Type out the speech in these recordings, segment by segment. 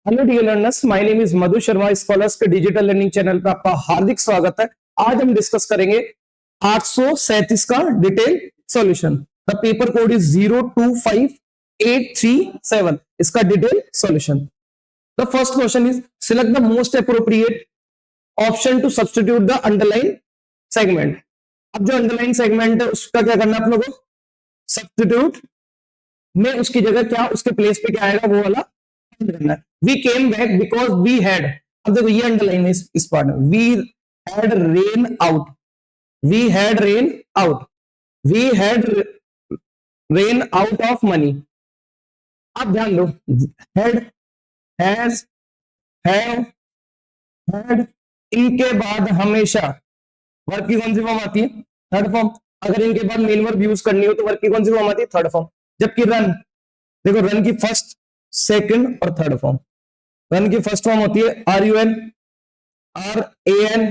Hello dear learners, my name is Madhu Sharma. Scholars के digital learning channel पर आपका हार्दिक स्वागत है। आज हम डिस्कस करेंगे 837 का detail solution. The paper code is 025837। इसका detail solution. The first question is select the most appropriate option to substitute the underline segment. अब जो अंडरलाइन सेगमेंट है उसका क्या करना है आप लोगों को? सब्स्टिट्यूट में उसकी जगह क्या, उसके प्लेस पे क्या आएगा वो वाला करना है। We came back because we had, अब देखो ये अंडरलाइन है इस पार्ट में, we had ran out, we had ran out, we had ran out of money. अब ध्यान दो, हैड, हैज, हैव, हैड, इनके बाद हमेशा वर्ब की कौन सी फॉर्म आती है? Third form. अगर इनके बाद मेन वर्ब यूज करनी हो तो वर्ब की कौन सी फॉर्म आती है? Third form. जबकि रन, देखो रन की फर्स्ट, सेकंड और थर्ड फॉर्म। रन की फर्स्ट फॉर्म होती है R U N, R A N,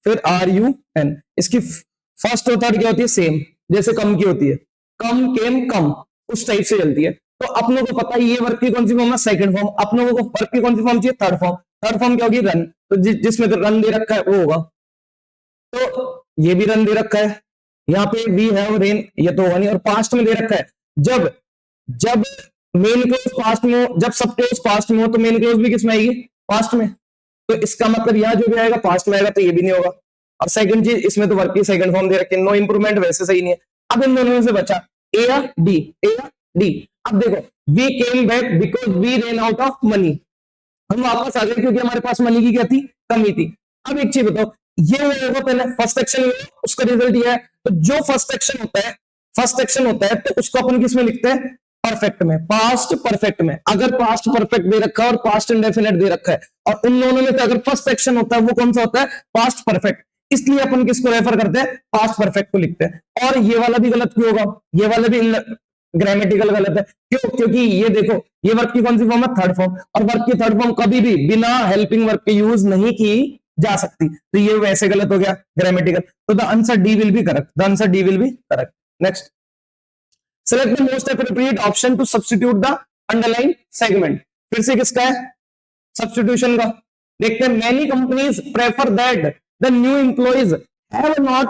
फिर आर यू एन। इसकी फर्स्ट और थर्ड क्या होती है? सेम, जैसे कम की होती है, कम, केम, कम, उस टाइप से चलती है। तो अपनों को पता है ये वर्ब की कौन सी फॉर्म है? Second form. अपनों को वर्ब की कौन सी फॉर्म चाहिए? Third form. थर्ड फॉर्म क्या होगी? रन। तो जिसमें तो रन दे रखा है वो होगा, तो ये भी रन दे रखा है। यहाँ पे वी हैव रेन, ये तो होगा नहीं। और पास्ट में दे रखा है, जब जब मेन क्लोज पास्ट में हो, जब सब क्लोज पास्ट में हो तो मेन क्लोज भी किस में आएगी? पास्ट में। तो इसका मतलब यहाँ जो भी आएगा पास्ट में आएगा, तो ये भी नहीं होगा। और सेकंड चीज, इसमें तो वर्ब की सेकंड फॉर्म दे रखी है, नो इंप्रूवमेंट, वैसे सही नहीं है। अब इन दोनों में से बचा ए या डी, ए या डी। अब देखो, we came back because we ran out of money. हम वापस आ गए क्योंकि हमारे पास मनी की क्या थी? कमी थी। अब एक चीज बताओ, ये होगा पहले फर्स्ट एक्शन, उसका रिजल्ट ये है। तो जो फर्स्ट एक्शन होता है, फर्स्ट एक्शन होता है तो उसको अपन किस में लिखते हैं? परफेक्ट में, पास्ट परफेक्ट में। अगर पास्ट परफेक्ट दे रखा है और पास्ट इंडेफिनिट दे रखा है, और उन दोनों में से अगर फर्स्ट एक्शन होता है वो कौन सा होता है? Past perfect. इसलिए अपन किसको रेफर करते हैं? पास्ट परफेक्ट को लिखते हैं। और ये वाला भी गलत क्यों होगा? ये वाला भी ग्रामेटिकल गलत है। क्यों? क्योंकि ये देखो, ये वर्ब की कौन सी फॉर्म है? Third form. और वर्ब की थर्ड फॉर्म कभी भी बिना हेल्पिंग वर्ब के यूज नहीं की जा सकती, तो ये वैसे गलत हो गया, ग्रामेटिकल। तो the answer D will be correct, the answer D will be correct. Next, select the most appropriate option to substitute the underline segment. फिर से किसका है? सब्स्टिट्यूशन का। देखते हैं, many companies prefer that the new employees have not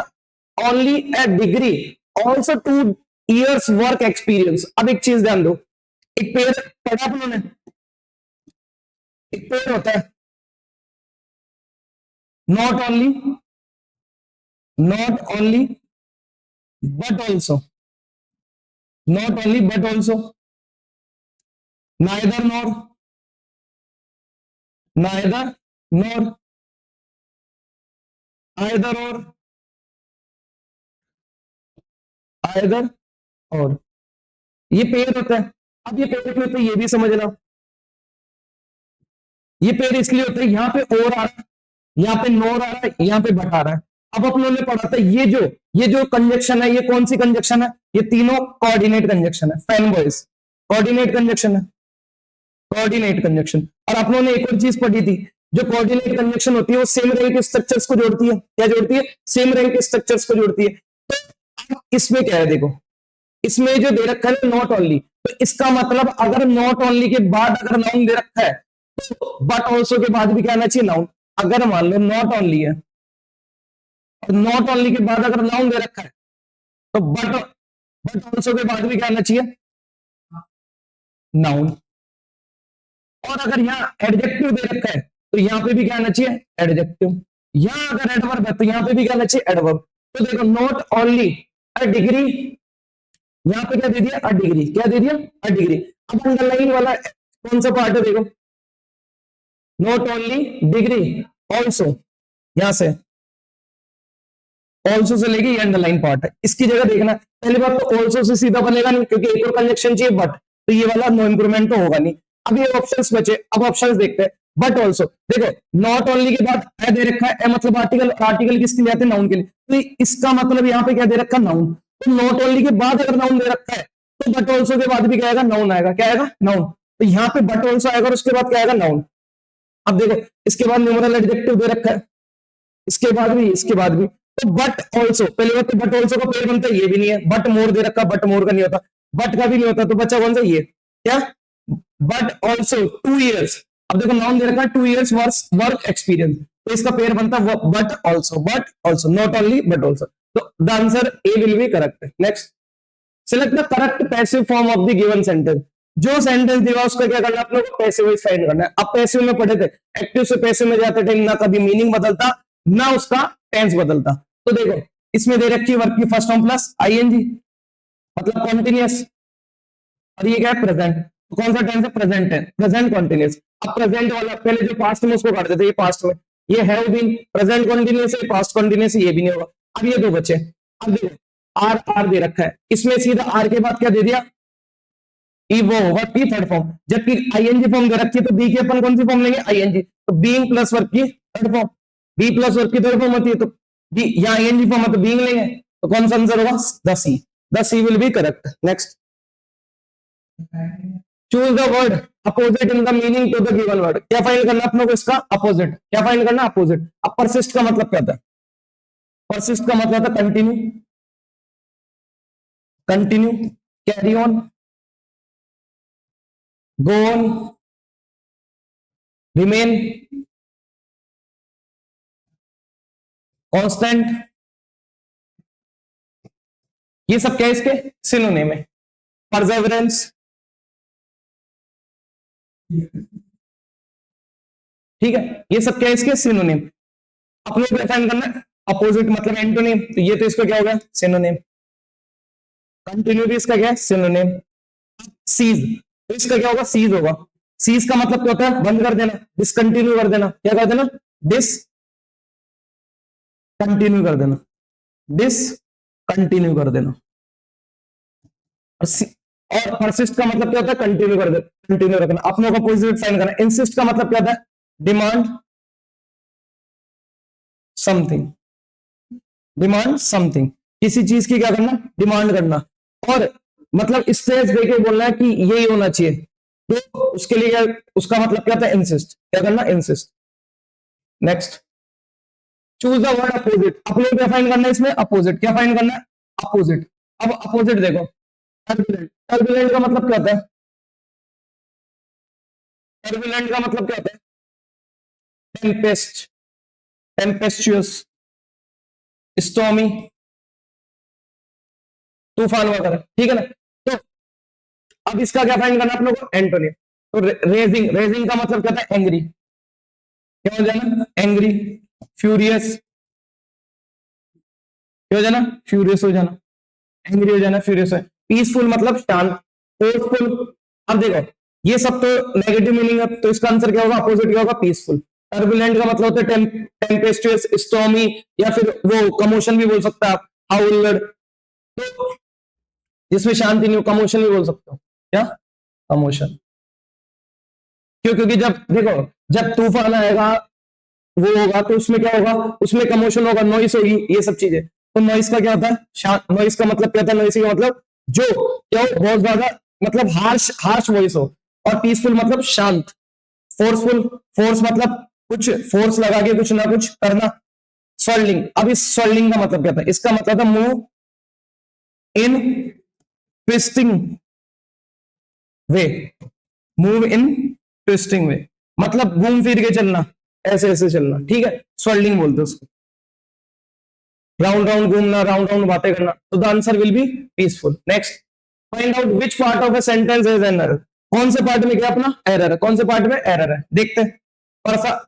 only a degree also 2 years work experience. अब एक चीज ध्यान दो, एक पेड़ पढ़ा आप लोगों ने, एक पेड़ होता है, not only, not only but also, not only but also, neither nor, neither nor, either और, आइदर और। ये पेड़ होता है। अब ये पेड़ क्यों होता है ये भी समझना। ये पेड़ इसलिए होता है, यहाँ पे और आ रहा है, यहाँ पे नोर आ रहा है, यहाँ पे बट आ रहा है। अब अपन ने पढ़ा था ये जो कंजक्शन है, ये कौन सी कंजक्शन है? ये तीनों कोऑर्डिनेट कंजक्शन है। फैन बॉयज, कोऑर्डिनेट कंजक्शन है, कोऑर्डिनेट कंजक्शन। और आप लोगों ने एक और चीज पढ़ी थी, जो कोऑर्डिनेट कंजक्शन होती है वो सेम रैंक स्ट्रक्चर्स को जोड़ती है। क्या जोड़ती है? सेम रैंक स्ट्रक्चर्स को जोड़ती है। तो इसमें क्या है? देखो, इसमें जो दे रखा है नॉट ओनली, तो इसका मतलब अगर नॉट ओनली के बाद अगर नाउन दे रखा है तो बट ऑल्सो के बाद भी क्या आना चाहिए? नाउन। अगर मान लो नॉट ओनली है और नॉट ओनली के बाद अगर नाउन दे रखा है तो बट ऑल्सो के बाद भी क्या आना चाहिए? नाउन। और अगर यहाँ एडजेक्टिव दे रखा है तो यहाँ पे भी क्या आना चाहिए? एडजेक्टिव। यहाँ अगर एडवर्ब है तो यहाँ पे भी क्या आना चाहिए? एडवर्ब। तो देखो, नॉट ओनली अ डिग्री, यहाँ पे क्या दे दिया? A degree. क्या दे दिया? A degree. अब अंडरलाइन वाला कौन सा पार्ट है? देखो, नॉट ओनली डिग्री ऑल्सो, यहां से ऑल्सो से लेके ये अंडरलाइन पार्ट है। इसकी जगह देखना, पहली बात तो ऑल्सो से सीधा बनेगा नहीं क्योंकि एक और कंजक्शन चाहिए बट, तो ये वाला नो इंप्रूवमेंट तो होगा नहीं। अब ये ऑप्शंस बचे, अब ऑप्शंस देखते हैं। बट ऑल्सो, देखो नॉट ओनली के बाद ए दे रखा है, ए मतलब आर्टिकल, आर्टिकल किसके लिए आते हैं? नाउन के लिए। तो इसका मतलब यहाँ पे क्या दे रखा है? नाउन। तो नॉट ओनली के बाद अगर नाउन दे रखा है तो बट ऑल्सो के बाद भी क्या आएगा? नाउन आएगा। क्या आएगा? नाउन। तो यहाँ पे बट ऑल्सो आएगा और उसके बाद क्या आएगा? नाउन। अब देखो, इसके बाद न्यूमरल एडजेक्टिव दे रखा है, इसके बाद भी, इसके बाद भी। तो बट ऑल्सो, पहले बात तो बट ऑल्सो का पेड़ बनता है, ये भी नहीं है। बट मोर दे रखा, बट मोर का नहीं होता, बट का भी नहीं होता, तो बच्चा कौन सा? ये क्या? बट ऑल्सो 2 years, अब देखो नाउन दे रखा है 2 years वर्क एक्सपीरियंस, तो इसका पेयर बनता है but also not only but also, तो the answer A will be correct. Next, select the correct passive form of the given sentence. जो सेंटेंस दिया उसका क्या करना है, आप लोग को पैसिव फाइंड करना है। अब पैसिव में पढ़े थे, एक्टिव से पैसिव में जाते टाइम ना कभी मीनिंग बदलता ना उसका टेंस बदलता। तो देखो इसमें दे रखी है वर्ब की फर्स्ट फॉर्म प्लस आईएनजी, मतलब कॉन्टिन्यूअस, और ये क्या है प्रेजेंट, तो कौन सा टेंस है, प्रेजेंट है, प्रेजेंट कॉन्टिन्यूअस। अब प्रेजेंट वाला पहले जो पास्ट में उसको काट देते, ये पास्ट में, ये हैव बीन प्रेजेंट कॉन्टिन्यूअस है, पास्ट कॉन्टिन्यूअस ये भी नहीं होगा। अब ये दो बचे, अब देखो आर आर दे रखा है, इसमें सीधा आर के बाद क्या दे दिया, ई वो वर्ब की थर्ड फॉर्म, जबकि आईएनजी फॉर्म दे रखी है, तो बी की अपन कौन सी फॉर्म लेंगे, आईएनजी, तो बीइंग प्लस वर्ब की third form, B plus verb की थर्ड फॉर्म होती है, तो बी यहाँ आईएनजी फॉर्म है तो बीइंग लेंगे, तो कौन सा आंसर होगा, the C will be correct. Next, choose the word opposite in the meaning to the given word. क्या फाइंड करना अपने को, इसका अपोजिट, क्या फाइंड करना, अपोजिट। अब परसिस्ट का मतलब क्या था, परसिस्ट का मतलब था continue, continue, carry on, go on, remain, constant, ये सब क्या है इसके सिनोनिम है। परसेवरेंस, ठीक है, ये सब क्या है इसके सिनोनिम। अपने को फाइंड करना है अपोजिट मतलब एंटोनिम, तो ये तो इसका क्या होगा सिनोनिम। कंटिन्यू भी इसका क्या है सिनोनिम। सीज, तो इसका क्या होगा सीज होगा। सीज का मतलब क्या होता है बंद कर देना, डिसकंटिन्यू कर देना, क्या कर देना, डिस कंटिन्यू कर देना, डिस कंटिन्यू कर देना। और परसिस्ट का मतलब क्या होता है कंटिन्यू कर देना, कंटिन्यू रखना। अपनों का अपोजिट फाइंड करना। इंसिस्ट का मतलब क्या होता है डिमांड समथिंग, डिमांड समथिंग, किसी चीज की क्या करना डिमांड करना, और मतलब स्ट्रेस देके बोलना है कि यही होना चाहिए, तो उसके लिए उसका मतलब क्या था इंसिस्ट, क्या करना insist. Next, choose the word opposite. अपने क्या फाइंड करना है इसमें अपोजिट, क्या फाइंड करना है अपोजिट। अब अपोजिट देखो, टर्बुलेंट, टर्बुलेंट का मतलब क्या होता है, टर्बुलेंट का मतलब क्या होता है टेम्पेस्ट, टेम्पेस्चुअस, स्टॉमी, तूफान वगैरह, ठीक है ना। तो अब इसका क्या फाइंड करना आप लोगों को एंटोनिम। तो रेजिंग, रेजिंग का मतलब क्या था एंग्री, क्या हो जाना एंग्री, फ्यूरियस, क्या हो जाना फ्यूरियस हो जाना, एंग्री हो जाना फ्यूरियस है। पीसफुल मतलब शांत, फोर्सफुल। अब देखो ये सब तो नेगेटिव मीनिंग है, तो इसका आंसर क्या होगा अपोजिट क्या होगा पीसफुल। टर्बुलेंट का मतलब होता है टेम्पेस्टुअस, स्टॉमी, या फिर वो कमोशन भी बोल सकते हैं आप, हाउलर, तो जिसमें शांति नहीं हो कमोशन भी बोल सकते हो, क्या कमोशन। क्यों, क्योंकि जब देखो जब तूफान आएगा वो होगा तो उसमें क्या होगा, उसमें कमोशन होगा, नॉइस होगी, ये सब चीजें। तो नॉइस का क्या होता है शांत, नॉइस का मतलब क्या होता है, नॉइस का मतलब जो क्या हो बहुत ज्यादा मतलब हार्श हार्श वॉइस हो, और पीसफुल मतलब शांत, फोर्सफुल, फोर्स मतलब कुछ फोर्स लगा के कुछ ना कुछ करना, स्वर्लिंग। अब इस स्वर्लिंग का मतलब क्या था, इसका मतलब था move in twisting way, move in twisting way, मतलब घूम फिर के चलना, ऐसे ऐसे चलना, ठीक है, स्वर्लिंग बोलते उसको, राउंड राउंड घूमना, राउंड राउंड बातें करना। तो the answer will be peaceful. Next, find out which part of a sentence is an error. कौन से पार्ट में क्या अपना एरर है, कौन से पार्ट में एरर है देखते हैं। Prasad,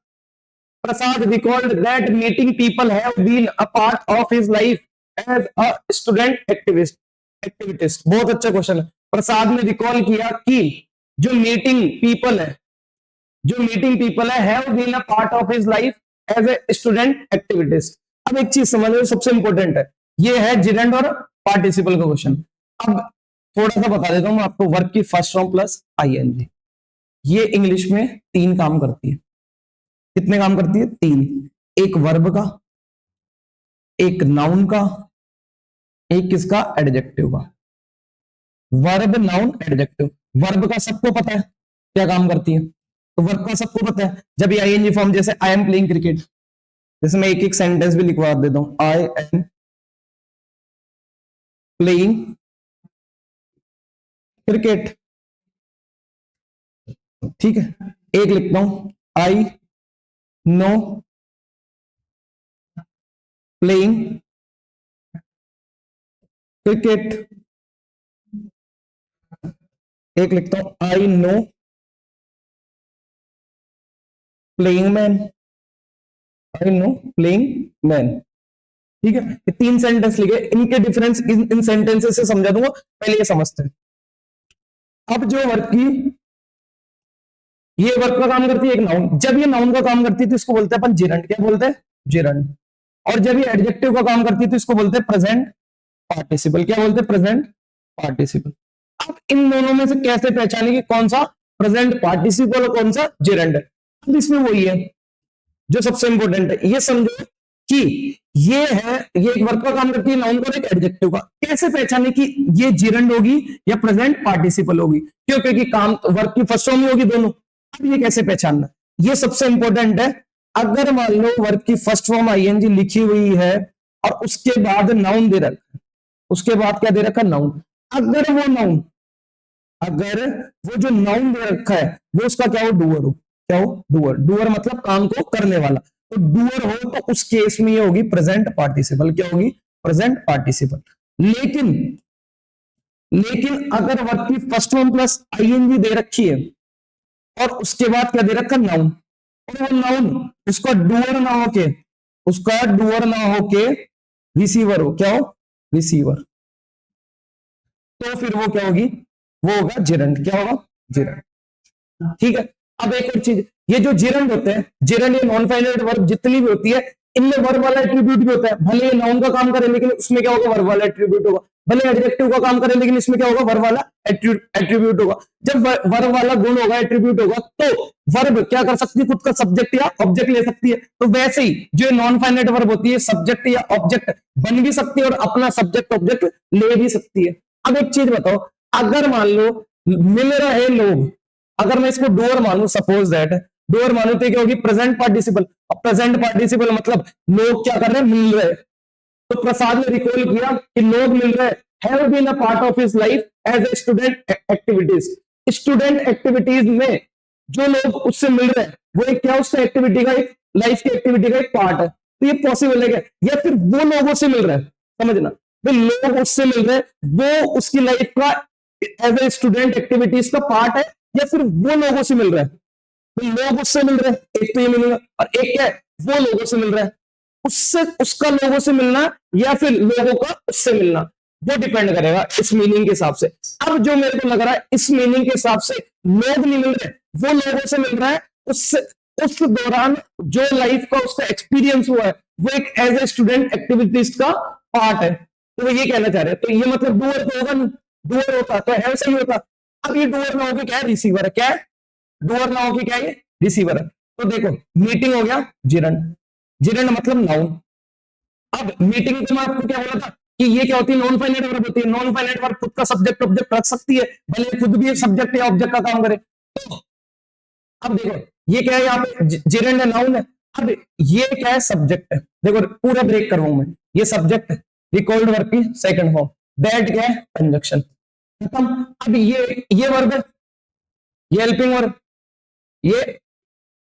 Prasad record that meeting people have been a part of his life as a student activist, activist. बहुत अच्छा क्वेश्चन है। प्रसाद ने रिकॉल किया कि जो मीटिंग पीपल है, जो मीटिंग पीपल है have been a part of his life as a student activities. अब एक चीज समझ लो सबसे इंपॉर्टेंट है, ये है जिरेंड और पार्टिसिपल का क्वेश्चन। अब थोड़ा सा बता देता हूं मैं आपको, वर्ब की फर्स्ट फॉर्म प्लस आईएनजी, ये इंग्लिश में 3 काम करती है। कितने काम करती है 3, एक वर्ब का, एक नाउन का, एक किसका एडजेक्टिव का। वर्ब नाउन एडजेक्टिव, वर्ब का सबको पता है क्या काम करती है, तो वर्ब का सबको पता है। जब ये आईएनजी फॉर्म जैसे आई एम प्लेइंग क्रिकेट, जैसे मैं एक एक सेंटेंस भी लिखवा देता हूं, आई एम प्लेइंग क्रिकेट, ठीक है। एक लिखता हूं, आई नो प्लेइंग क्रिकेट। एक लिखता हूं, I know playing man. I know playing man. ठीक है, ये 3 सेंटेंस लिखे, इनके डिफरेंस इन सेंटेंसेस से समझा दूंगा, पहले ये समझते हैं। अब जो वर्क की, ये वर्क का काम करती है एक नाउन, जब ये नाउन का काम करती है तो इसको बोलते हैं अपन जेरंड। क्या बोलते हैं? जेरंड। और जब ये एडजेक्टिव का काम करती है तो इसको बोलते हैं प्रेजेंट पार्टिसिपल। क्या बोलते हैं? Present participle. अब इन दोनों में से कैसे पहचाने कि कौन सा प्रेजेंट पार्टिसिपल और कौन सा जेरंड है? अब इसमें वही है जो सबसे इंपॉर्टेंट है, ये समझो कि ये है, ये एक वर्ब का काम करती है नाउन का, एक एडजेक्टिव का। कैसे पहचाने कि ये जिरंड होगी या प्रेजेंट पार्टिसिपल होगी? क्यों? क्योंकि काम वर्ब की फर्स्ट फॉर्म में होगी दोनों। अब ये कैसे पहचानना, ये सबसे इंपॉर्टेंट है। अगर मान लो वर्ब की फर्स्ट फॉर्म आईएनजी लिखी हुई है और उसके बाद नाउन दे रखा, उसके बाद क्या दे रखा? नाउन। अगर वो नाउन, अगर वो जो नाउन दे रखा है वो उसका क्या हो? डूअर हो। क्या हो? डूअर। डूअर मतलब काम को करने वाला। तो डूअर हो तो उस केस में ये होगी प्रेजेंट पार्टिसिपल। क्या होगी? Present participle. लेकिन लेकिन अगर वर्ब की फर्स्ट फॉर्म प्लस आईएनजी दे रखी है और उसके बाद क्या दे रखा? नाउन, और वो नाउन उसका डूअर ना होके, उसका डूअर ना होके रिसीवर हो। क्या हो? रिसीवर। तो फिर वो क्या होगी? वो होगा जिरंड। क्या होगा? जिरंड। ठीक है। अब एक और चीज, ये जो जिरंड होते हैं, जिरंड ये नॉन फाइनाइट वर्ब जितनी भी होती है, इनमें वर्ब वाला एट्रीब्यूट भी होता है। भले ये नाउन का काम करे लेकिन उसमें क्या होगा? वर्ब वाला एट्रीब्यूट होगा। भले एडजेक्टिव का काम करे लेकिन इसमें क्या होगा? वर्ब वाला एट्रीब्यूट होगा। जब वर्ब वाला गुण होगा, एट्रीब्यूट होगा, तो वर्ब क्या कर सकती है? खुद का सब्जेक्ट या ऑब्जेक्ट ले सकती है। तो वैसे ही जो नॉन फाइनाइट वर्ब होती है, सब्जेक्ट या ऑब्जेक्ट बन भी सकती है और अपना सब्जेक्ट ऑब्जेक्ट ले भी सकती है। अब एक चीज बताओ, अगर मान लो मिल रहे लोग, अगर मैं इसको डूअर मानू, सपोज दैट डूअर मानू, तो क्या होगी? Present participle. अब प्रेजेंट पार्टिसिपल मतलब लोग क्या कर रहे हैं? मिल रहे हैं। तो प्रसाद ने रिकॉल किया कि लोग मिल रहे हैं, have been a part of his life as a student activities. Student activities में जो लोग उससे मिल रहे हैं वो एक क्या? उसका एक्टिविटी का एक, लाइफ की एक्टिविटी का एक पार्ट है। तो ये पॉसिबल है क्या? या फिर वो लोगों से मिल रहे हैं, समझना, तो लोग उससे मिल रहे हैं, वो उसकी लाइफ का एज ए स्टूडेंट एक्टिविटीज का पार्ट है, या फिर वो लोगों से मिल रहा है? तो लोग उससे मिल रहे हैं, एक तो ये मिलेगा, और एक क्या है? वो लोगों से मिल रहा है। उससे, उसका लोगों से मिलना या फिर लोगों का उससे मिलना, वो डिपेंड करेगा इस मीनिंग के हिसाब से। अब जो मेरे को लग रहा है इस मीनिंग के हिसाब से लोग नहीं मिल रहे, वो लोगों से मिल रहा है, उससे उस दौरान जो लाइफ का उसका एक्सपीरियंस हुआ है वो एक एज ए स्टूडेंट एक्टिविटीज का पार्ट है। तो वो ये कहना चाह रहे हैं। तो ये मतलब डूअर तो होगा नहीं, डूअर होता तो है सही होता। अब ये डूअर ना होके क्या है? रिसीवर है। क्या है? डूअर ना होके क्या है? रिसीवर है। तो देखो, मीटिंग हो गया जिरंड, जिरंड मतलब नाउन। अब मीटिंग में मैं आपको क्या बोला था कि ये क्या होती है? नॉन फाइनाइट वर्ब होती है। नॉन फाइनाइट वर्ब खुद का सब्जेक्ट ऑब्जेक्ट रख सकती है, भले खुद भी सब्जेक्ट या ऑब्जेक्ट का काम करे। तो अब देखो, ये क्या है? यहाँ पे जिरंड है, नाउन है। अब ये क्या है? सब्जेक्ट है। देखो पूरा ब्रेक कर रहा हूं मैं, ये सब्जेक्ट है, रिकॉल्ड वर्ब की सेकंड फॉर्म, दैट क्या है? कंजक्शन। खत्म। अब ये वर्ब है, ये हेल्पिंग वर्ब, ये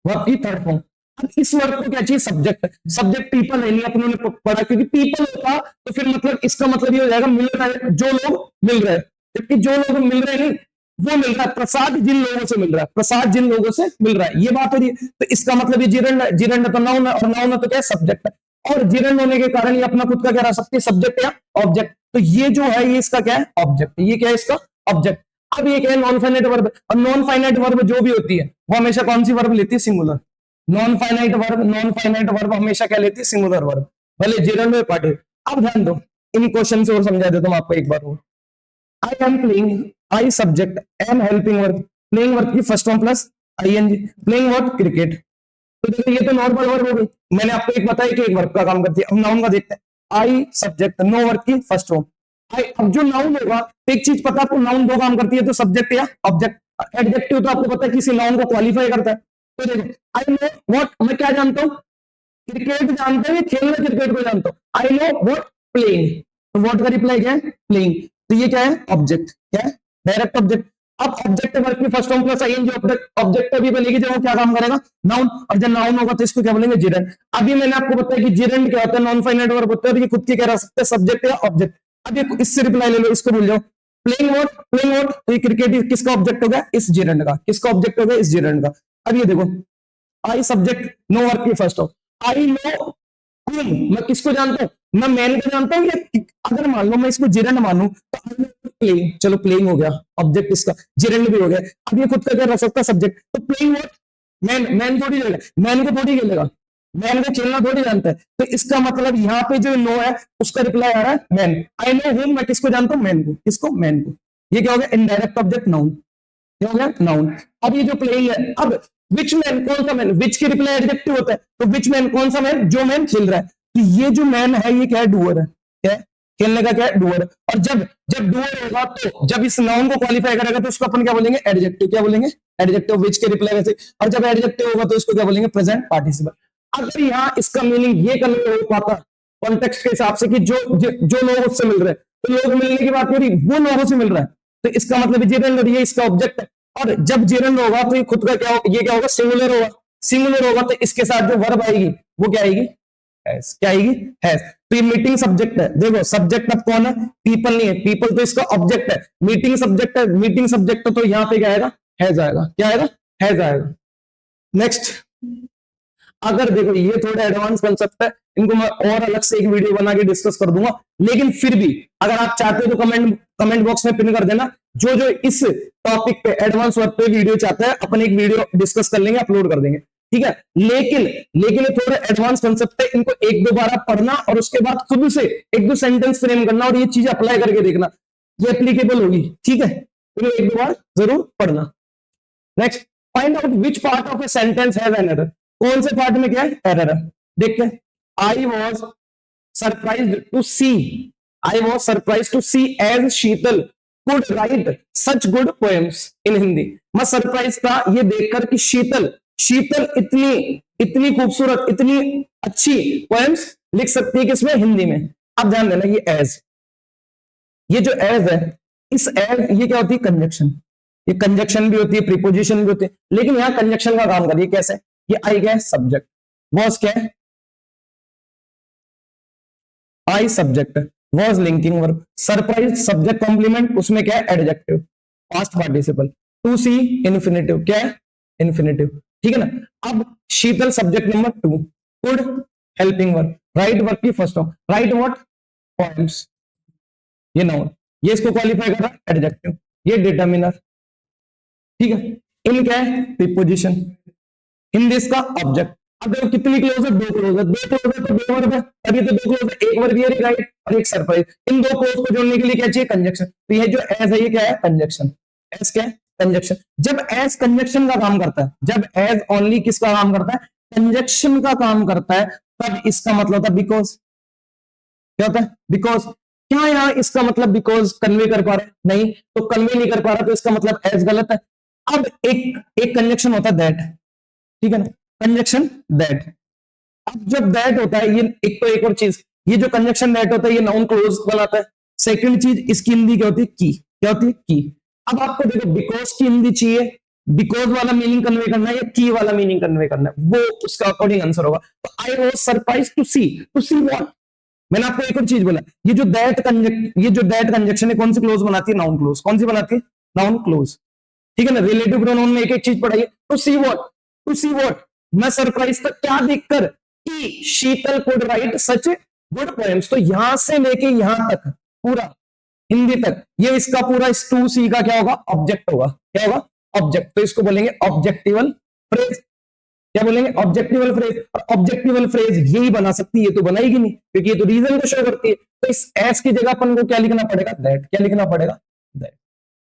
वर्ब की थर्ड फॉर्म। अब इस वर्ब को क्या चाहिए? सब्जेक्ट। सब्जेक्ट पीपल है, नहीं अपनों ने पढ़ा, क्योंकि पीपल होता तो फिर मतलब इसका मतलब ये हो जाएगा मिल रहा है, जो लोग मिल रहे हैं। जबकि जो लोग मिल रहे हैं नहीं, वो मिल रहा है, प्रसाद जिन लोगों से मिल रहा है, प्रसाद जिन लोगों से मिल रहा है, ये बात हो रही है। तो इसका मतलब ये जिरंड है, जिरंड तो नाउन है, और नाउन है तो क्या है? सब्जेक्ट है। और जिरंड होने के कारण ये अपना खुद का क्या रह सकती है? सब्जेक्ट या ऑब्जेक्ट। तो ये जो है ये इसका क्या है? ऑब्जेक्ट। ये क्या है? इसका ऑब्जेक्ट। अब ये क्या है? Non finite verb. और नॉन फाइनाइट वर्ब जो भी होती है वो हमेशा कौन सी वर्ब लेती है? सिंगुलर। नॉन फाइनाइट वर्ब हमेशा क्या लेती है? सिंगुलर वर्ब, भले जिरंड में पार्टी। अब ध्यान दो, इन क्वेश्चन से और समझा देता हूं आपको एक बार और। I am playing, I subject, am helping verb, playing verb की first form plus ING, playing verb cricket. तो देखो ये तो नॉर्मल वर्ब हो गई, मैंने आपको एक बताया कि एक वर्ब का काम करती है। अब नाउन का देखते हैं, आई सब्जेक्ट, नो वर्ब की फर्स्ट फॉर्म आई। अब जो नाउन होगा, तो एक चीज पता है आपको, नाउन दो काम करती है, तो सब्जेक्ट या ऑब्जेक्ट। एडजेक्टिव तो आपको पता है किसी नाउन को क्वालिफाई करता है। तो देखो, आई नो व्हाट, मैं क्या जानता हूँ? क्रिकेट जानते हैं, खेलना क्रिकेट को जानता हूँ। आई नो व्हाट प्लेइंग, तो व्हाट का रिप्लाई क्या है? प्लेइंग। तो ये क्या है? ऑब्जेक्ट। क्या है? Direct object. अब ऑब्जेक्ट वर्ब की first form plus ING object भी बनेगी, जब वो क्या काम करेगा, नाउन, और जब नाउन होगा तो इसको क्या बोलेंगे, जेरेंड। अभी मैंने आपको बताया कि जेरेंड क्या होता है, नॉन फाइनाइट वर्ब होता है, और ये खुद की क्या रह सकता है, सब्जेक्ट या ऑब्जेक्ट। अब ये इससे रिप्लाई ले लो, इसको भूल जाओ। प्लेइंग व्हाट, प्लेइंग व्हाट, तो ये क्रिकेट किसका ऑब्जेक्ट हो गया, इस जेरेंड का। किसका ऑब्जेक्ट हो गया, इस जेरेंड का। अब ये देखो, आई सब्जेक्ट, नो वर्ब की फर्स्ट ऑफ, आई नो हुम, मैं किसको जानता हूं, मैं मैन को जानता हूं, या अगर मान लो मैं इसको जेरेंड मानूं तो प्लेइंग, चलो प्लेइंग हो गया, ऑब्जेक्ट इसका जेरेंड भी हो गया। अब ये खुद का क्या रह सकता है, सब्जेक्ट। तो प्लेइंग व्हाट, मैन, मैन थोड़ी लेगा, मैन को थोड़ी खेलेगा, मैन को खेलना थोड़ी जानता है। तो इसका मतलब यहाँ पे जो नो है उसका रिप्लाई आ रहा है मैन। आई नो हुम, मैं किसको जानता हूं, मैन को। किसको, मैन को। ये क्या हो गया, इनडायरेक्ट ऑब्जेक्ट नाउन। क्या हो गया, नाउन। अब ये जो प्लेइंग है, अब विच मैन, कौन सा मैन, विच की रिप्लाई एडजेक्टिव होता है, तो विच मैन, कौन सा मैन, जो मैन खेल रहा है। तो ये जो मैन है ये क्या है, डूअर है। क्या है, खेलने का क्या है, डूअर। और जब जब डूअर होगा तो जब इस नाउन को क्वालिफाई करेगा तो उसको अपन क्या बोलेंगे, एडजेक्टिव। क्या बोलेंगे, एडजेक्टिव, विच के रिप्लाई वैसे। और जब एडजेक्टिव होगा तो इसको क्या बोलेंगे, प्रेजेंट पार्टिसिपल। अगर यहाँ इसका मीनिंग ये कन्वे हो पाता कॉन्टेक्स्ट के हिसाब से कि जो लोग उससे मिल रहे हैं, तो लोग मिलने की बात हो रही, वो लोगों से मिल रहा है, तो इसका मतलब जेरेंड, ये इसका ऑब्जेक्ट है। और जब जेरेंड होगा तो ये खुद का क्या होगा, ये क्या होगा, सिंगुलर होगा। सिंगुलर होगा तो इसके साथ जो वर्ब आएगी वो क्या आएगी, हैज। क्या आएगी, हैज। तो ये मीटिंग सब्जेक्ट है। देखो सब्जेक्ट अब कौन है, पीपल नहीं है, पीपल तो इसका ऑब्जेक्ट है। मीटिंग सब्जेक्ट है, मीटिंग सब्जेक्ट तो यहाँ पे क्या आएगा, हैज आएगा। क्या आएगा, हैज आएगा। नेक्स्ट, अगर देखो ये थोड़ा एडवांस कंसेप्ट है, इनको मैं और अलग से एक वीडियो बना के डिस्कस कर दूंगा, लेकिन फिर भी अगर आप चाहते हो तो कमेंट बॉक्स में पिन कर देना। जो जो इस टॉपिक पे एडवांस वर्क पे वीडियो चाहता है, अपन एक वीडियो डिस्कस कर लेंगे, अपलोड कर देंगे, ठीक है। लेकिन लेकिन ये थोड़ा एडवांस कंसेप्ट है, इनको एक दो बार पढ़ना और उसके बाद खुद से एक दो सेंटेंस फ्रेम करना और ये चीज अप्लाई करके देखना, ये एप्लीकेबल होगी, ठीक है। तो एक दो बार जरूर पढ़ना। Next, find out which part of a sentence has an error. कौन से पार्ट में क्या है, एरर है। देखते हैं, I was surprised to see, I was surprised to see as Sheetal could write such good poems in Hindi. मैं सरप्राइज था ये देखकर कि शीतल शीतल इतनी इतनी खूबसूरत, इतनी अच्छी पोएम्स लिख सकती है, किसमें, हिंदी में। अब ध्यान देना, ये एज, ये जो एज है, इस एज ये क्या होती है, कंजक्शन। ये कंजक्शन भी होती है, प्रीपोजिशन भी होती है, लेकिन यहां कंजक्शन का काम करिए कैसे। ये आई क्या है, सब्जेक्ट, वॉज क्या है, I subject, was linking verb, surprise subject complement, उसमें क्या है, adjective, past participle, to see infinitive, क्या है, इन्फिनेटिव, ठीक है ना। अब Sheetal subject number 2, could helping verb, write verb की first form, write what, poems, ये नाउन, ये इसको क्वालिफाई कर रहा है एडजेक्टिव, ये डिटर्मिनर, ठीक है। इन क्या है, प्रीपोजिशन, इन दिस का ऑब्जेक्ट। अब देखो कितनी क्लोज है, दो क्लोज है, दो क्लोज है तो दो वर्ब है, अभी तो दो क्लोज है, एक वर्ब ये राइट और एक सरप्राइज। इन दो क्लोज को जोड़ने के लिए क्या चाहिए, कंजक्शन। तो ये जो एज है ये क्या है, कंजक्शन। एज क्या है, कंजक्शन। जब एज कंजक्शन का काम करता है, जब एज ओनली किसका काम करता है, कंजक्शन का काम करता है, तब इसका मतलब होता है बिकॉज। क्या होता है, बिकॉज। क्या यहाँ इसका मतलब बिकॉज कन्वे कर पा रहा है, नहीं, तो कन्वे नहीं कर पा रहा तो इसका मतलब एज गलत है। अब एक कंजक्शन होता है दैट, ठीक है ना, कंजक्शन दैट। अब जब दैट होता है, ये एक तो एक और चीज, ये जो कंजक्शन दैट होता है ये नाउन क्लोज बनाता है। सेकंड चीज इसकी हिंदी क्या होती है, की। क्या होती है, की। अब आपको देखो बिकॉज की हिंदी चाहिए, बिकॉज वाला मीनिंग कन्वे करना है या की वाला मीनिंग कन्वे करना है, वो उसका अकॉर्डिंग आंसर होगा। तो I was surprised to see what. मैंने आपको एक और चीज बोला, ये जो दैट कंजक्शन है कौन सी क्लोज बनाती है, नाउन क्लोज। कौन सी बनाती है, नाउन क्लोज, ठीक है ना। रिलेटिव प्रोनाउन में एक एक चीज पढ़ाइए। To see what, to see what, मैं सरप्राइज था क्या देखकर कि Sheetal could write such good poems. तो यहां से लेके यहां तक पूरा हिंदी तक ये इसका पूरा इस टू सी का क्या होगा, ऑब्जेक्ट होगा। क्या होगा, ऑब्जेक्ट। तो इसको बोलेंगे ऑब्जेक्टिवल फ्रेज। क्या बोलेंगे, ऑब्जेक्टिवल फ्रेज। और ऑब्जेक्टिवल फ्रेज यही बना सकती है, ये तो बनाएगी नहीं क्योंकि ये तो रीजन को शो करती है। तो इस एस की जगह अपन को क्या लिखना पड़ेगा, दैट। क्या लिखना पड़ेगा, दैट।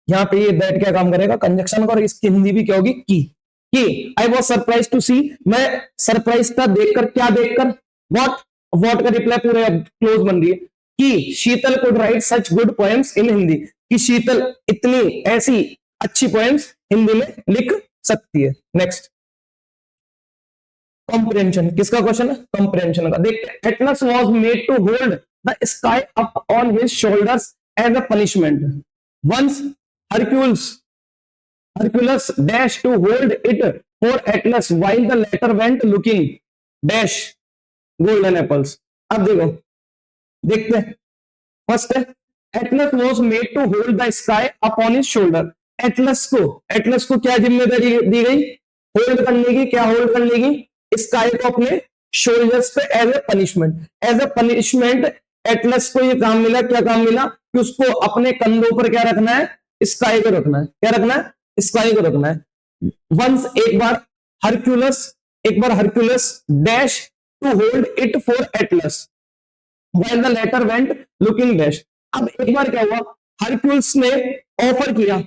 यहाँ पे ये दैट क्या काम करेगा, कंजक्शन का। और इसकी हिंदी भी क्या होगी, की। I was surprise to see, मैं सरप्राइज था देखकर, क्या देखकर, व्हाट। व्हाट का रिप्लाई पूरे क्लोज बन रही है कि Sheetal could write such good poems in Hindi, कि शीतल इतनी ऐसी अच्छी पोएम्स हिंदी में लिख सकती है। Next, comprehension. किसका क्वेश्चन है, कॉम्प्रिहेंशन का। देखते, Atlas was made to hold the sky up on his shoulders as a punishment. Once Hercules Hercules dash to hold it for Atlas while the latter went looking dash golden apples. अब देखो, देखते हैं। First है, Atlas was made to hold the sky upon his shoulder. Atlas को क्या जिम्मेदारी दी गई? Hold करने की। क्या होल्ड करने की? स्काई को अपने शोल्डर्स पे as a punishment. As a punishment Atlas को ये काम मिला। क्या काम मिला? कि उसको अपने कंधों पर क्या रखना है? स्काई को रखना है। क्या रखना है? स्काई को रखना है। वंस एक बार Hercules dash to hold it for Atlas while the latter went looking dash. अब एक बार क्या हुआ? हरक्यूल्स ने ऑफर किया।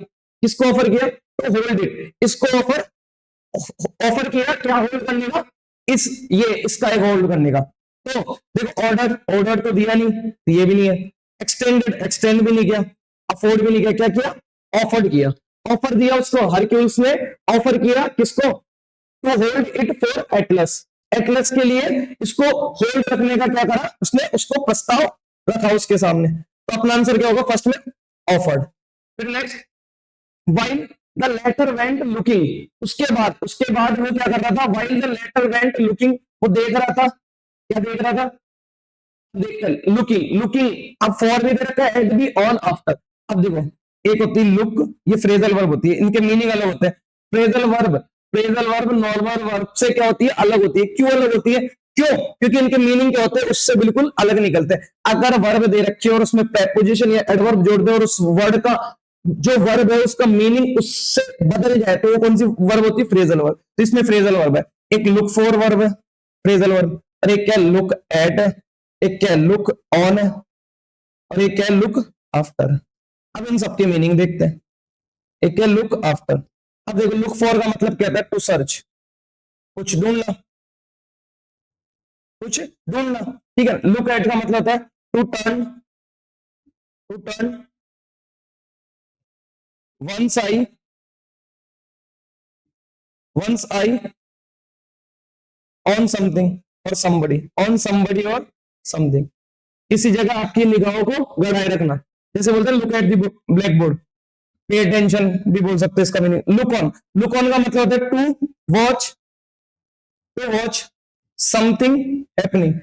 किसको ऑफर किया? तो होल्ड इट। इसको ऑफर किया क्या होल्ड करने का? ये स्काई को होल्ड करने का। तो देखो, ऑर्डर तो दिया नहीं, तो ये भी नहीं है। एक्सटेंड भी नहीं किया, अफोर्ड भी नहीं किया। क्या किया? ऑफर किया। ऑफर दिया उसको, हरक्यूल्स ने ऑफर किया किसको? To hold it for Atlas. Atlas के लिए इसको होल्ड रखने का क्या करा उसने? उसको प्रस्ताव रखा उसके सामने। तो अपना आंसर क्या होगा? फर्स्ट में ऑफर्ड। फिर next, while the latter went looking. उसके बाद वो क्या कर रहा था? While the latter went looking, वो देख रहा था। क्या देख रहा था? देखकर लुकिंग। अब फॉर भी दे रखा है, एट भी, ऑन, आफ्टर। अब देखो, एक होती है लुक, ये फ्रेजल वर्ब होती है, इनके मीनिंग अलग होते हैं। फ्रेजल वर्ब नॉर्मल वर्ब से क्या होती है? अलग होती है। क्यों अलग होती है? क्यों? क्योंकि इनके मीनिंग क्या होते हैं? उससे बिल्कुल अलग निकलते हैं। अगर वर्ब दे रखी है और उसमें प्रेपोजिशन या एडवर्ब जोड़ दे और उस वर्ड का जो वर्ब है उसका मीनिंग उससे बदल जाए, तो वो कौन सी वर्ब होती है? Phrasal verb. तो इसमें फ्रेजल वर्ब है। एक लुक फॉर वर्ब है, फ्रेजल वर्ब, और एक क्या? लुक एट है, एक क्या? लुक ऑन है, और एक क्या? Look after. अब इन सबके मीनिंग देखते हैं। एक क्या? Look after. अब देखो, लुक फॉर का मतलब क्या है? टू सर्च, कुछ ढूंढना, कुछ ढूंढना। ठीक है। लुक एट का मतलब होता है to turn one's eye on something और समबडी और समथिंग। किसी जगह आपकी निगाहों को गड़ाए रखना, जैसे बोलते हैं look at the black board. Pay attention भी बोल सकते हैं इसका मीनिंग। लुक ऑन का मतलब होता है टू वॉच समथिंग हैपनिंग,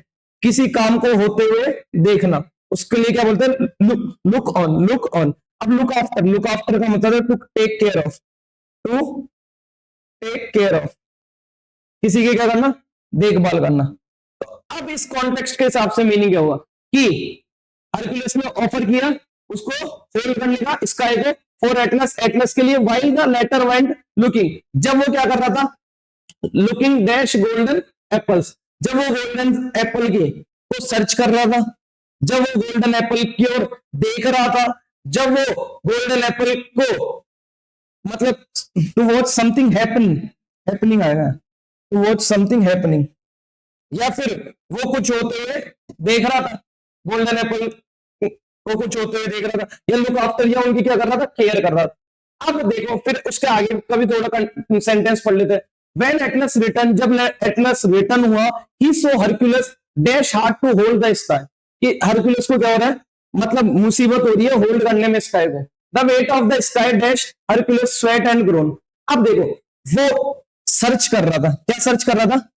किसी काम को होते हुए देखना। उसके लिए क्या बोलते हैं? Look on. अब लुक आफ्टर का मतलब है टू टेक केयर ऑफ, किसी की क्या करना? देखभाल करना। तो अब इस कॉन्टेक्स्ट के हिसाब से मीनिंग क्या हुआ? कि हरक्यूलिस ने ऑफर किया उसको होल्ड करने का स्काई को फॉर एटलस के लिए, while the latter went looking, जब वो क्या कर रहा था? लुकिंग डैश गोल्डन एप्पल्स, जब वो गोल्डन एप्पल की को सर्च कर रहा था, जब वो गोल्डन एप्पल की ओर देख रहा था, जब वो गोल्डन एप्पल को मतलब टू वॉच समथिंग हैपनिंग आएगा, टू वॉच समथिंग हैपनिंग, या फिर वो कुछ होते हुए देख रहा था, गोल्डन एप्पल को कुछ होते हुए देख रहा था, या लुक आफ्टर, या उनकी क्या कर रहा था? केयर कर रहा था। अब देखो, फिर उसके आगे कभी थोड़ा सेंटेंस पढ़ लेते हैं। When Atlas returned, जब एटलस रिटर्न हुआ, he saw Hercules dash hard to hold the sky, कि हरक्यूलिस को क्या हो रहा है? मतलब मुसीबत हो रही है होल्ड करने में स्काई को। The weight of the sky dash Hercules sweat and grown. अब देखो, वो सर्च कर रहा था। क्या सर्च कर रहा था?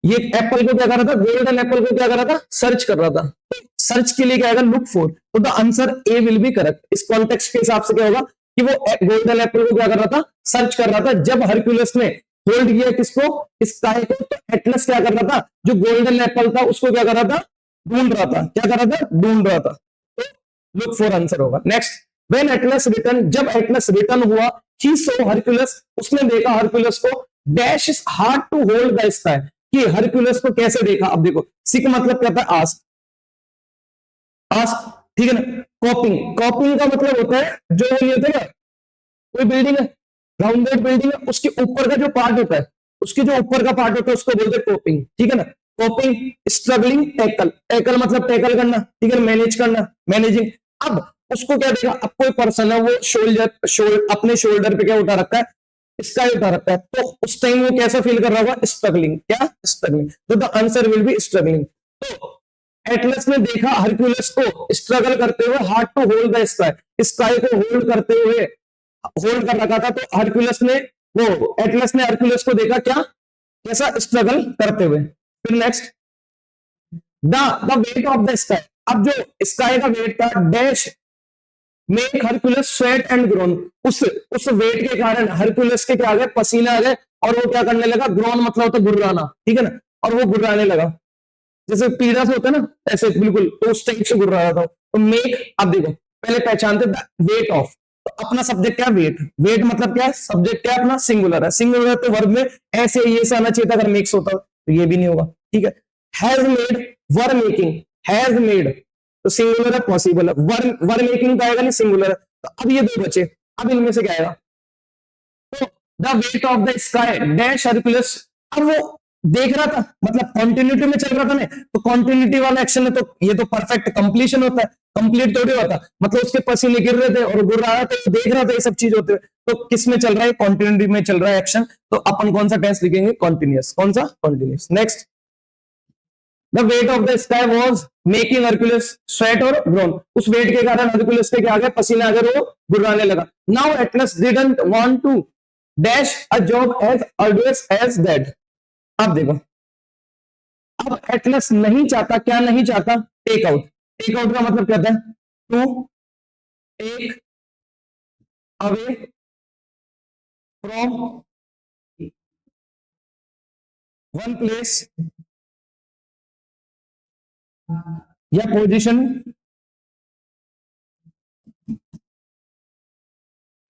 ये एप्पल को क्या कर रहा था? गोल्डन एप्पल को क्या कर रहा था? सर्च कर रहा था। सर्च के लिए क्या आएगा? Look for. तो the answer A will be correct. इस कॉन्टेक्स्ट के हिसाब से क्या होगा? कि वो गोल्डन एप्पल को क्या कर रहा था? सर्च कर रहा था। जब हरक्यूलिस ने होल्ड किया किसको? स्काई को, तो एटलस क्या कर रहा था? जो गोल्डन एप्पल था उसको क्या कर रहा था? ढूंढ रहा था। क्या कर रहा था? ढूंढ रहा था। तो लुक फॉर आंसर होगा। नेक्स्ट, व्हेन एटलस रिटर्न, जब एटलस रिटर्न हुआ, ही सो हरक्यूलिस, उसने देखा हरक्यूलिस को, dash is hard to hold the sky, कि हरक्यूलिस को कैसे देखा? अब देखो, सिक मतलब क्या था? आस्क, ठीक है ना। कॉपिंग का मतलब होता है जो ये होता है ना, कोई बिल्डिंग है, राउंडेड बिल्डिंग है, उसके ऊपर का जो पार्ट होता है, उसके जो ऊपर का पार्ट होता है उसको बोलते हैं कोपिंग। ठीक है ना। कोपिंग, स्ट्रगलिंग, टैकल मतलब टैकल करना, ठीक है, मैनेज करना, मैनेजिंग। अब उसको क्या देगा? अब कोई पर्सन है, वो अपने शोल्डर पे क्या उठा रखा है? स्काई उठा रखा है, तो उस टाइम वो कैसा फील कर रहा होगा? स्ट्रगलिंग। क्या? स्ट्रगलिंग। तो the answer will be struggling. तो एटलस ने देखा हरक्यूलिस को स्ट्रगल करते हुए, hard to hold the sky, sky को होल्ड करते हुए, होल्ड कर रखा था, तो हरक्यूलिस ने, वो एटलस ने हरक्यूलिस को देखा क्या, कैसा स्ट्रगल करते हुए। फिर next, the weight of the sky, अब जो स्काई का वेट था, dash make Hercules sweat and grown, उस वेट के कारण हरक्यूलिस के क्या आ गए, पसीने आ गए, और वो क्या करने लगा, ग्रोन मतलब होता है गुर्राना, ठीक है ना, और वो गुर्राने लगा, जैसे पीड़ा से होता है ना, ऐसे बिल्कुल, तो उस टाइप से गुर्रा रहा था। तो मेक, अब देखो पहले पहचानते वेट ऑफ, तो अपना सब्जेक्ट क्या, वेट, वेट मतलब क्या है, सब्जेक्ट क्या है अपना, सिंगुलर है, सिंगुलर तो वर्ब में ऐसे ये से आना चाहिए था, अगर मेक्स होता तो ये भी नहीं होगा, ठीक है। Has made, were making, has made तो सिंगुलर है, पॉसिबल है, वर मेकिंग का आएगा नहीं, सिंगुलर है, तो अब ये दो बचे, अब इनमें से क्या आएगा, तो the weight of the sky dash Hercules, अब वो देख रहा था, मतलब कॉन्टिन्यूटी में चल रहा था ना, तो कॉन्टिन्यूटी वाला एक्शन है, तो ये तो परफेक्ट कंप्लीशन होता है, कंप्लीट थोड़ी होता, मतलब उसके पसीने गिर रहे थे और गुर रहा था, तो देख रहा था ये सब चीज होते हुए, तो किस में चल रहा है, कॉन्टिन्यूटी में चल रहा है एक्शन, तो अपन कौन सा टेंस लिखेंगे, कॉन्टिन्यूअस, कौन सा, continuous. Next, the weight of the sky was making Hercules sweat और ग्रोन, उस वेट के कारण हरक्यूलिस के क्या आ गए, पसीना आ गए, वो गुर्राने लगा। Now Atlas didn't want to dash a job as arduous as that, अब देखो, अब एटलस नहीं चाहता, क्या नहीं चाहता, टेक आउट, टेक आउट का मतलब क्या था, to take away from one place या पोजीशन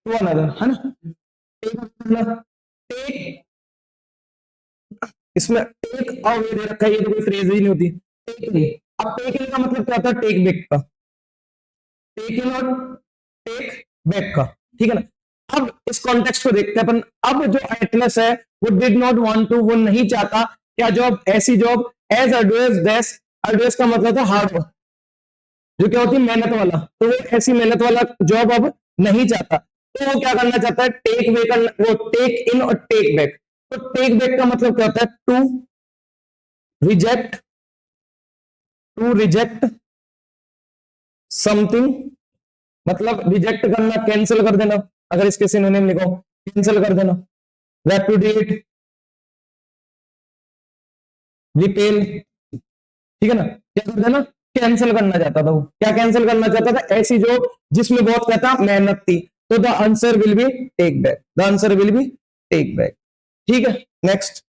टू अनदर, है ना, टेक मतलब टेक, इसमें टेक अवे दे रखा है, ये तो कोई फ्रेज ही नहीं होती, टेक, अब टेक इन का मतलब क्या था, टेक बैक का, टेक इन और टेक बैक का, ठीक है ना। अब इस कॉन्टेक्स्ट को देखते हैं अपन, अब जो एटलस है वो डिड नॉट वांट टू, वो नहीं चाहता क्या जॉब, ऐसी जॉब एज अर्डुअस दैश, अर्डुअस का मतलब था हार्ड वर्क, जो क्या होती है मेहनत वाला, तो वो ऐसी मेहनत वाला जॉब अब नहीं चाहता, तो वो क्या करना चाहता है, टेक वे करना, वो टेक इन और टेक बैक, तो टेक बैक का मतलब क्या होता है, रिजेक्ट टू रिजेक्ट समथिंग, मतलब रिजेक्ट करना, कैंसिल कर देना, अगर इसके सिनोनिम लिखो, कैंसिल कर देना, रेपुडिएट, रिपेल, ठीक है ना, क्या कर देना, कैंसिल करना चाहता था वो, क्या कैंसिल करना चाहता था, ऐसी जो जिसमें बहुत क्या था, मेहनत थी, तो the answer will be take back, the answer will be take back, ठीक है। Next,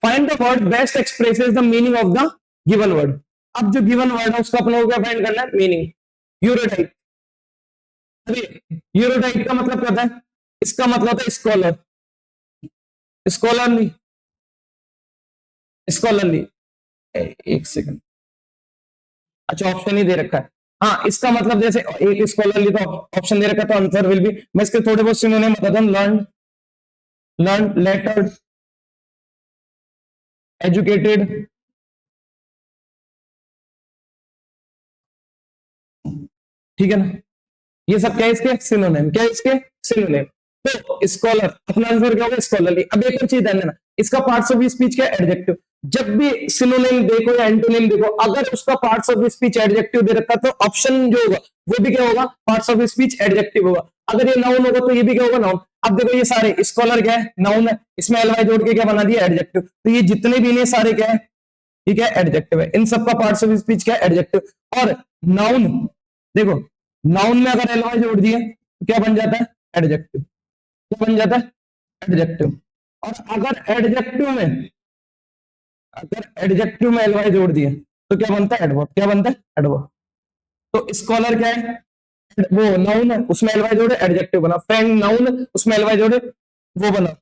find the word best expresses the meaning of the given word, अब जो गिवन वर्ड है उसका अपना क्या फाइंड करना है, मीनिंग, यूरोटाइप, अरे यूरोटाइप का मतलब क्या था, इसका मतलब था स्कॉलर, स्कॉलरली, स्कॉलरली, एक सेकंड, अच्छा ऑप्शन ही दे रखा है, हाँ इसका मतलब जैसे एक स्कॉलरली का ऑप्शन दे रखा है, तो आंसर विल बी, मैं इसके थोड़े बहुत सिनोनिम बताता हूँ, लर्न, लर्न, लेटर्ड, एजुकेटेड, ठीक है ना, ये सब क्या है इसके सिनोनिम, क्या है इसके सिनोनिम, तो स्कॉलर, अपना आंसर क्या होगा, स्कॉलरली। अब एक और चीज ध्यान देना, इसका पार्ट्स ऑफ स्पीच क्या है, एडजेक्टिव, जब भी सिनोनिम देखो या एंटोनिम देखो, अगर उसका पार्ट्स ऑफ स्पीच एडजेक्टिव दे रखा तो ऑप्शन जो होगा वो भी क्या होगा, पार्ट्स ऑफ स्पीच एडजेक्टिव होगा, अगर ये नाउन होगा तो ये भी क्या होगा, नाउन। अब देखो ये सारे, स्कॉलर क्या है, नाउन है, इसमें एलवाई जोड़ के क्या बना दिया, एडजेक्टिव, तो ये जितने भी ने सारे क्या है, ठीक है, एडजेक्टिव है, इन सबका पार्ट्स ऑफ स्पीच क्या है, एडजेक्टिव। और नाउन देखो, नाउन में अगर एलवाई जोड़ दिए तो क्या बन जाता है, एडजेक्टिव, क्या बन जाता है, एडजेक्टिव। और अगर एडजेक्टिव में एलवाई जोड़ दिए तो क्या बनता है, एडवर्ब, क्या बनता है, एडवर्ब। तो स्कॉलर क्या है, वो नाउन है, उसमें एलवाई जोड़े, एडजेक्टिव बना, फ्रेंड नाउन, उसमें एलवाई जोड़े, वो बना,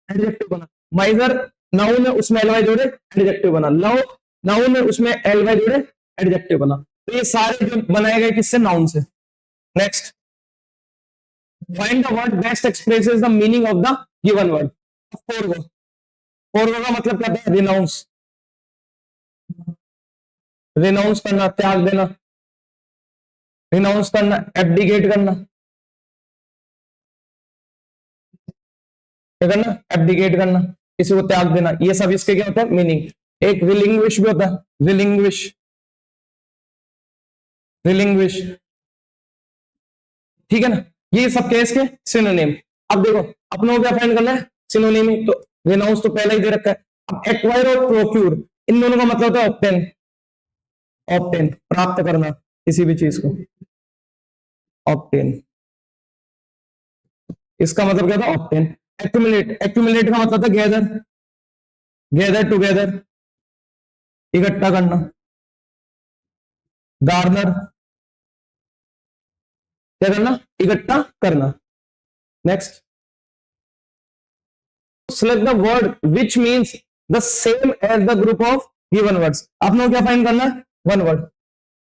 एडजेक्टिव बना, माइजर नाउन है, उसमें एलवाई जोड़े, एडजेक्टिव बना, लव नाउन है, उसमें एलवाई जोड़े, एडजेक्टिव बना, तो ये सारे जो बनाए गए किससे, नाउन से। Next, find the word best expresses the meaning of the given word, forgo, forgo का मतलब क्या था, रिनाउंस, रिनाउंस करना, त्याग देना, रिनाउंस करना, एब्डिकेट करना, क्या करना, एब्डिकेट करना, किसी को त्याग देना, ये सब इसके क्या होता है, मीनिंग। एक रिलिंग्विश भी होता है, रिलिंग्विश, रिलिंग्विश, ठीक है ना, ये सब क्या है इसके सिनोनिम। अब देखो अपनों को क्या फाइंड करना है, सिनोनिम ही, तो रेनाउंस तो पहले ही दे रखा है। अब एक्वायर और प्रोक्यूर, इन दोनों का मतलब होता है ऑब्टेन, ऑब्टेन प्राप्त करना किसी भी चीज को, ऑब्टेन, इसका मतलब क्या था ऑब्टेन। एक्यूमुलेट, एक्यूमुलेट का मतलब था गैदर, गैदर टुगेदर इकट्ठा करना। गार्नर क्या करना, इकट्ठा करना। Next, select the word which means the same as the group of given words। आप लोग क्या फाइंड करना है, वन वर्ड,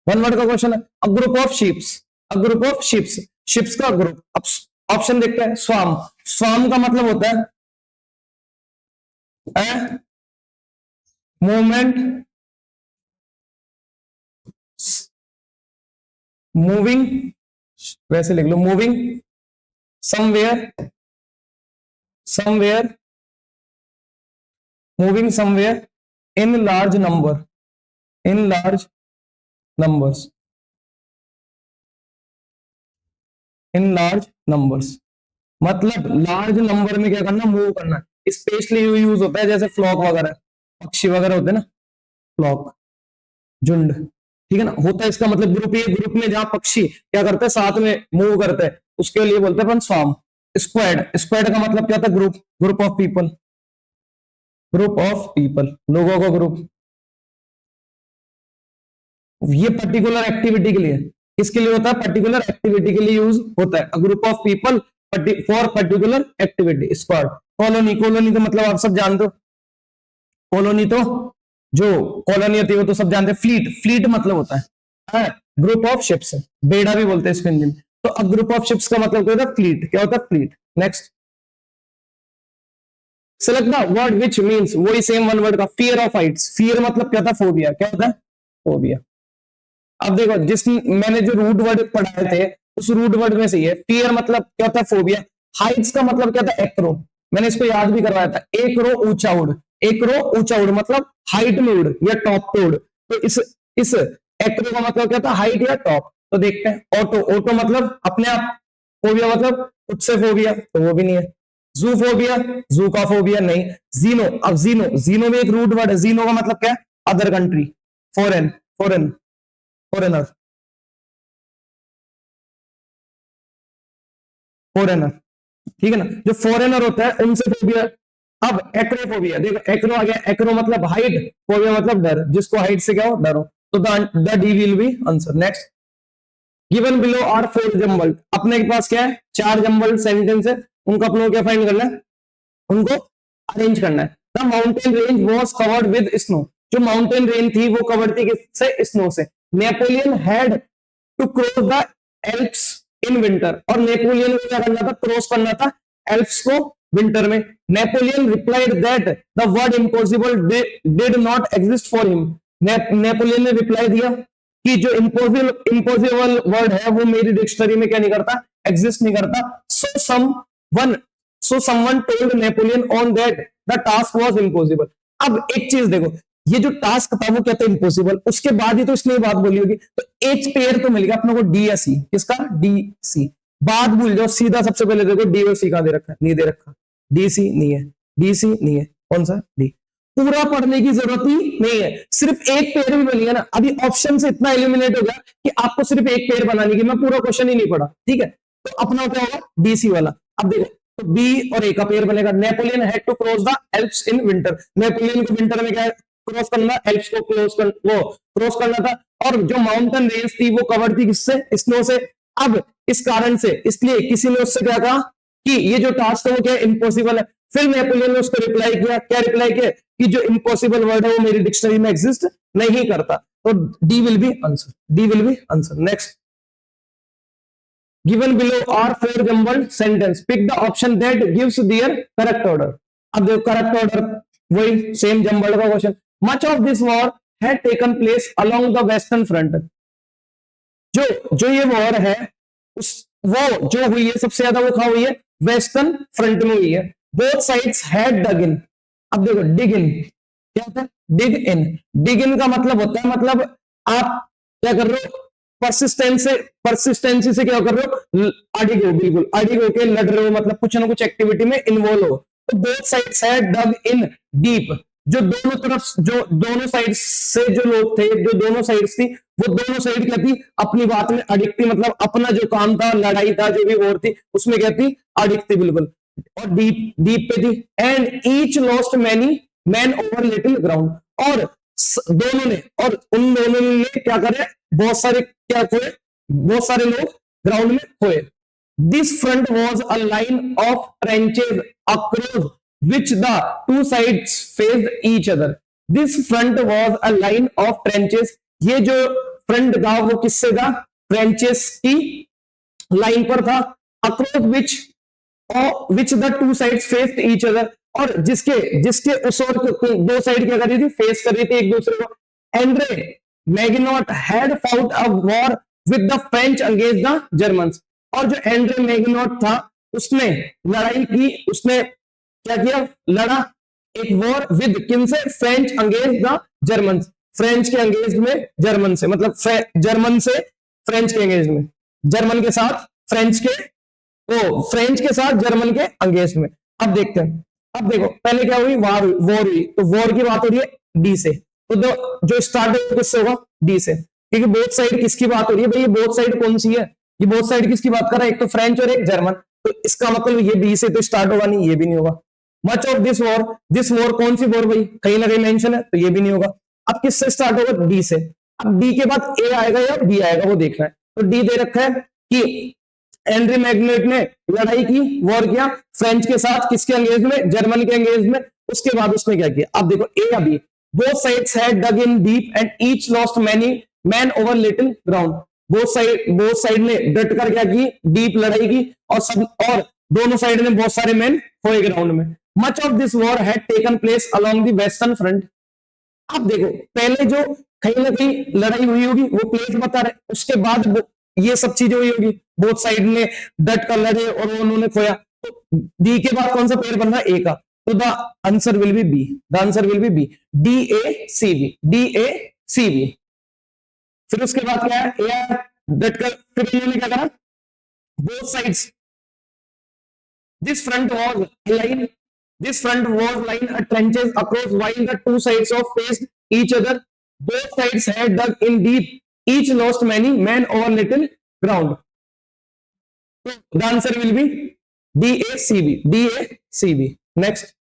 वन वर्ड का क्वेश्चन है। A group of ships, a group of ships, ships का ग्रुप। अब ऑप्शन देखते हैं, स्वाम, स्वाम का मतलब होता है मूवमेंट, मूविंग, वैसे लिख लो moving somewhere, somewhere, moving somewhere in large number, in large numbers, in large numbers. मतलब लार्ज नंबर में क्या करना, मूव करना। स्पेशली यूज होता है जैसे फ्लॉक वगैरह, पक्षी वगैरह होते हैं ना, फ्लॉक, झुंड, ठीक है ना, होता है इसका मतलब ग्रुप। ये ग्रुप में जहां पक्षी क्या करते हैं, साथ में मूव करते हैं, उसके लिए बोलते हैं अपन स्वाम। स्क्वाड, स्क्वाड का मतलब क्या था, group, group of people, group of people, लोगों का ग्रुप। ये पर्टिकुलर एक्टिविटी के लिए, किसके लिए होता है, पर्टिकुलर एक्टिविटी के लिए यूज होता है। Group of people for particular activity, squad. Colony, colony का मतलब आप सब जानते हो, कॉलोनी तो जो कॉलोनी होती है वो तो सब जानते हैं। फ्लीट, फ्लीट मतलब होता है ग्रुप ऑफ शिप्स, बेड़ा भी बोलते हैं इसको हिंदी में। तो अब ग्रुप ऑफ शिप्स का मतलब क्या होता है, फ्लीट, क्या होता है fleet. Next, select the word which means, वही सेम वन वर्ड का, फियर ऑफ हाइट्स। फियर मतलब क्या था, फोबिया, क्या होता है फोबिया। अब देखो जिस मैंने जो रूट वर्ड पढ़ाए थे उस रूट वर्ड में से है फियर मतलब क्या होता है फोबिया। हाइट्स का मतलब क्या था, एक्रो, मैंने इसको याद भी करवाया था, एक रो ऊंचा उड़, एक रो ऊंचा उड़ मतलब हाइट में उड़ या टॉप पे उड़। तो इस एक्रो का मतलब क्या था, हाइट या टॉप। तो देखते हैं, ऑटो, ऑटो मतलब अपने आप, फोबिया मतलब खुद से फोबिया, तो वो भी नहीं है। जू फोबिया, जू का फोबिया नहीं। जीनो, अब जीनो, जीनो में एक रूट वर्ड है, जीनो का मतलब क्या है, other country, foreign, foreign, foreigner, foreigner, ठीक है ना, जो फॉरेनर होता है उनसे फोबिया। अब एक्रोफोबिया, देखो एक्रो आ गया, एक्रो मतलब हाइट, फोबिया मतलब डर, जिसको हाइट से क्या हो, डर हो। तो the D will be answer. Next, given below are four jumbled, अपने के पास क्या है, चार जम्बल्ड सेंटेंस है, उनको अपनों क्या फाइंड करना है, उनको अरेंज करना है। The mountain range was covered with snow, जो माउंटेन रेंज थी वो कवर्ड थी किससे, स्नो से। Napoleon had to cross the Alps in winter, और नेपोलियन को क्या करना था, क्रॉस करना था एल्प्स को विंटर में। Napoleon replied that the word impossible did not exist for him, Napoleon ने रिप्लाई दिया कि जो इम्पॉसिबल, इम्पॉसिबल वर्ड है वो मेरी डिक्शनरी में क्या नहीं करता, एग्जिस्ट नहीं करता। So someone, so someone told Napoleon on that the task was impossible. अब एक चीज देखो, ये जो टास्क था वो क्या था, इम्पॉसिबल, उसके बाद ही तो इसने बात बोली होगी। तो एच पेयर तो मिल गया अपने को, डी या सी, किसका, डी सी। बात भूल जाओ, सीधा सबसे पहले देखो डी और सी कहां दे रखा है, नहीं दे रखा, डी सी नहीं है, डी सी नहीं है, कौन सा, डी। पूरा पढ़ने की जरूरत ही नहीं है, सिर्फ एक पेयर भी बनी है ना। अभी ऑप्शन से इतना एलिमिनेट हो गया कि आपको सिर्फ एक पेयर बनाने की, मैं पूरा क्वेश्चन ही नहीं पढ़ा, ठीक है। तो अपना क्या होगा, डीसी वाला। अब देखो, तो बी और ए का पेयर बनेगा। Napoleon had to cross the Alps in winter, Napoleon को विंटर में क्या है, क्रॉस करना, एल्प्स को वो क्रॉस करना था। और जो माउंटेन रेंज थी वो कवर थी किससे, स्नो से। अब इस कारण से, इसलिए किसी ने उससे क्या कहा कि ये जो टास्क है वो क्या है, इम्पॉसिबल है। फिर नेपोलियन ने उसको रिप्लाई किया, क्या रिप्लाई किया, कि जो इम्पॉसिबल वर्ड है वो मेरी डिक्शनरी में एग्जिस्ट नहीं करता। तो D will be answer, D will be answer. Next, given below are four jumbled sentence, pick the option that gives their correct order। अब देखो correct order वही सेम jumbled का question. much of this war had taken place along the western front, जो जो ये war है उस, वो जो हुई है सबसे ज्यादा वो कहां हुई है, वेस्टर्न फ्रंट में हुई है। बोथ साइड्स हैड डग इन, अब देखो डिग इन क्या होता है, डिग इन, डिग इन का मतलब होता है, मतलब आप क्या कर रहे हो, परसिस्टेंसी से क्या कर रहे हो, अडिग हो, बिल्कुल अडिग होके लड़ रहे हो, मतलब कुछ ना कुछ एक्टिविटी में इन्वॉल्व हो। तो बोथ साइड्स है डग इन डीप, जो दोनों तरफ, जो दोनों साइड से जो लोग थे, जो दोनों साइड थी, वो दोनों साइड क्या थी, अपनी बात में अडिग थी, मतलब अपना जो काम था, लड़ाई था, जो भी वॉर थी, उसमें क्या थी, अडिग थी बिल्कुल, और डीप डीप पे थी। And each lost many man over little ground, और दोनों ने, और उन दोनों ने क्या करे, बहुत सारे क्या खोए, बहुत सारे लोग ग्राउंड में खोए। This front was a line of tranches across which the two sides faced each other. This front was a line of trenches, ये जो फ्रंट था वो किससे था, ट्रेंचेस की लाइन पर था, across which the two sides faced each other, और जिसके जिसके उस और दो साइड क्या कर रही थी, फेस कर रही थी एक दूसरे को। Andre Maginot had fought a war with the French against the Germans, और जो एंड्रे मैग्नॉट था उसने लड़ाई की, उसने क्या किया, लड़ा एक वॉर विद किनसे, French against the Germans, French के अंगेज में जर्मन से, मतलब जर्मन से फ्रेंच के अंगेज में, जर्मन के साथ फ्रेंच के, ओ फ्रेंच के साथ जर्मन के अंगेज में। अब देखते हैं, अब देखो पहले क्या हुई, वॉर हुई, तो वॉर की बात हो रही है डी से, तो जो स्टार्ट किससे होगा, डी से, क्योंकि बोथ साइड किसकी बात हो रही है भाई, ये बोथ साइड कौन सी है, ये बोथ साइड किसकी बात कर रहा है, एक तो फ्रेंच और एक जर्मन, तो इसका मतलब ये बी से तो स्टार्ट होगा नहीं, ये भी नहीं होगा। मच ऑफ दिस वॉर कौन सी वॉर भाई, कहीं ना कहीं मेंशन है, तो ये भी नहीं होगा। अब किससे स्टार्ट होगा, डी से। अब डी के बाद ए आएगा या बी आएगा वो देखना है, तो डी दे रखा है कि एंड्री मैग्नेट ने लड़ाई की, वॉर किया फ्रेंच के साथ, किसके अंगेज में, जर्मन के अंगेज में। उसके बाद उसने क्या किया, अब देखो ए या B, both sides had dug in deep and each lost many man over little ground, both side ने डट कर क्या की, डीप लड़ाई की, और दोनों साइड ने बहुत सारे मैन खोए ग्राउंड में। Much of this war had taken place along the western front. अब देखो पहले जो कहीं ना कहीं लड़ाई हुई होगी वो प्लेस बता रहे, उसके बाद ये सब चीजें हुई होगी, बोथ साइड ने डट कर लड़े और उन्होंने खोया, तो डी के बाद कौन सा पेयर बन रहा है, ए का, तो the answer will be B, the answer will be B, D A C B, D A C B. फिर उसके बाद क्या है, ए डट कर, फिर इन्होंने क्या करा, both sides, this front was line, this front was line trenches across while the two sides of faced each other. Both sides had dug in deep. Each lost many men over little ground. So the answer will be DACB. DACB. Next.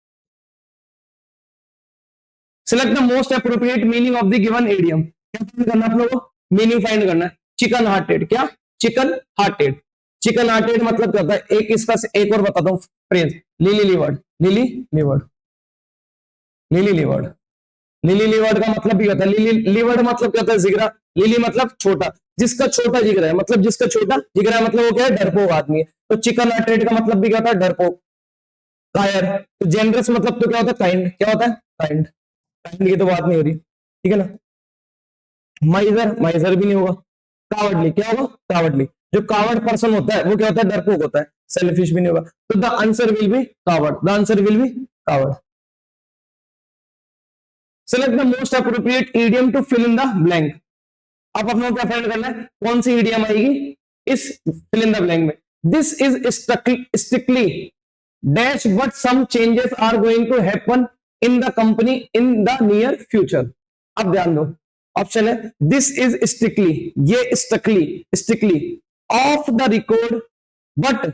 Select the most appropriate meaning of the given idiom. क्या find करना आप लोगों को? Meaning find करना है. Chicken hearted. क्या? Chicken hearted. Chicken hearted मतलब क्या होता है, एक इसका एक और बताता हूँ phrase, lily livered, lily livered, lily livered, lily livered का मतलब भी होता है, लिली लिवर्ड मतलब क्या होता है, जिगरा, लिली मतलब छोटा, जिसका छोटा जिगरा है, मतलब जिसका छोटा जिगरा है, मतलब वो क्या है, डरपोक आदमी है। तो चिकन हार्टेड का मतलब भी क्या होता है, डरपोक, कायर। तो जेनरस मतलब तो क्या होता है, काइंड, क्या होता है, काइंड, काइंड की तो बात नहीं हो रही, ठीक है ना। माइजर, माइजर भी नहीं होगा। कावर्डली, क्या होगा, कावर्डली, जो कावर्ड पर्सन होता है वो क्या होता है, डरपोक होता है। सेल्फिश भी नहीं होगा, तो the answer will be coward, the answer will be coward. Select the most appropriate idiom to fill in the blank. अब अपने क्या फाइंड करना है, कौन सी ईडियम आएगी इस फिल इन द ब्लैंक में। This is strictly dash but some changes are going to happen in the company in the near future. अब ध्यान दो, ऑप्शन है दिस इज स्ट्रिक्टली, ये strictly off the record but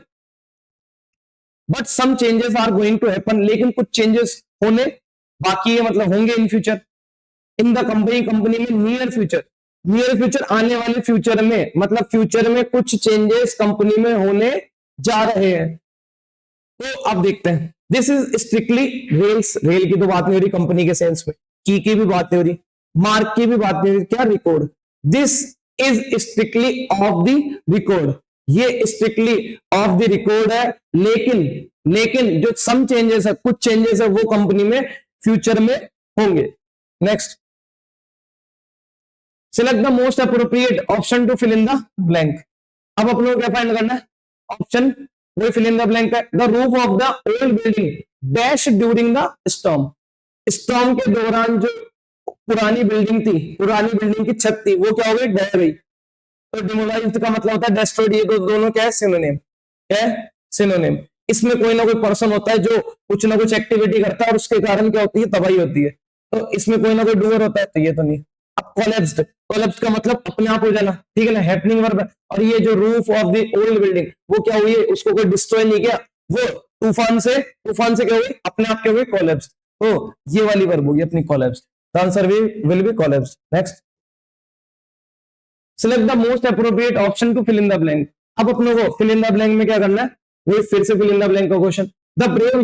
some changes are going to happen, लेकिन कुछ changes होने बाकी है, मतलब होंगे in future. In the company, company में नियर फ्यूचर, नियर फ्यूचर आने वाले फ्यूचर में, मतलब फ्यूचर में कुछ चेंजेस कंपनी में होने जा रहे हैं। तो अब देखते हैं, this is strictly rails, rail की तो बात नहीं हो रही कंपनी के सेंस में, की भी बात नहीं हो रही, मार्क की भी बात नहीं हो रही, क्या record. This is strictly off the record, ये स्ट्रिक्टली ऑफ द रिकॉर्ड है, लेकिन जो सम चेंजेस है, कुछ चेंजेस है वो कंपनी में फ्यूचर में होंगे। Next, select the most appropriate option to fill in the blank. अब अपने को क्या फाइंड करना है, ऑप्शन वही फिल इन द ब्लैंक है। The roof of the old building dash during the storm, storm के दौरान जो पुरानी बिल्डिंग थी, पुरानी बिल्डिंग की छत थी, वो क्या हो गई, ढह गई। तो डिमोलाइज्ड का मतलब होता है डेस्ट्रॉयड। ये दोनों क्या है, सिनोनिम। क्या है, सिनोनिम। इसमें कोई ना कोई पर्सन होता है जो कुछ ना कुछ एक्टिविटी करता है और उसके कारण क्या होती है, तबाही होती है। तो इसमें कोई ना कोई डूअर होता है, तो ये तो नहीं। अब कोलैप्स्ड, कोलैप्स्ड का मतलब अपने आप हो जाना, ठीक है ना, हैपनिंग वर्ब। और ये जो roof of the old building, वो क्या हुई है, उसको कोई डिस्ट्रॉय नहीं किया, वो तूफान से क्या हुई, अपने आप क्या हुई, कोलैप्स्ड। तो ये वाली वर्ब होगी अपनी collapsed. The answer will be collapsed. Next, select the most appropriate option to fill in the blank. अब अपनों को फिल इन द ब्लैंक में क्या करना है, वही फिर से फिल इन द ब्लैंक का question. The brave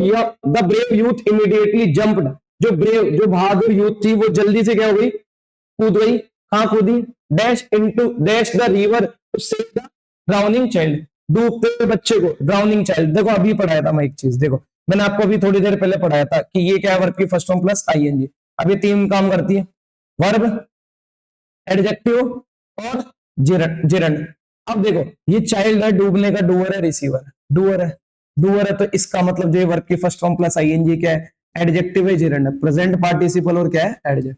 youth immediately jumped. जो बहादुर यूथ थी वो जल्दी से क्या हो गई, कूद गई। कहां कूदी, dash into dash the river to save the drowning child. डूबते हुए बच्चे को, ड्राउनिंग चाइल्ड। देखो अभी पढ़ाया था मैं एक चीज, देखो मैंने आपको अभी थोड़ी देर पहले पढ़ाया था कि ये क्या है, वर्ब की फर्स्ट फॉर्म प्लस आईएनजी। अब ये तीन काम करती है, वर्ब, एडजेक्टिव और जेरंड। अब देखो ये चाइल्ड है, डूबने का, डूअर है, रिसीवर है, डूअर है, डूअर है। तो इसका मतलब जो वर्ब की फर्स्ट फॉर्म प्लस आईएनजी क्या है, एडजेक्टिव है, जेरंड है, प्रेजेंट पार्टिसिपल और क्या है, एडजेक्टिव।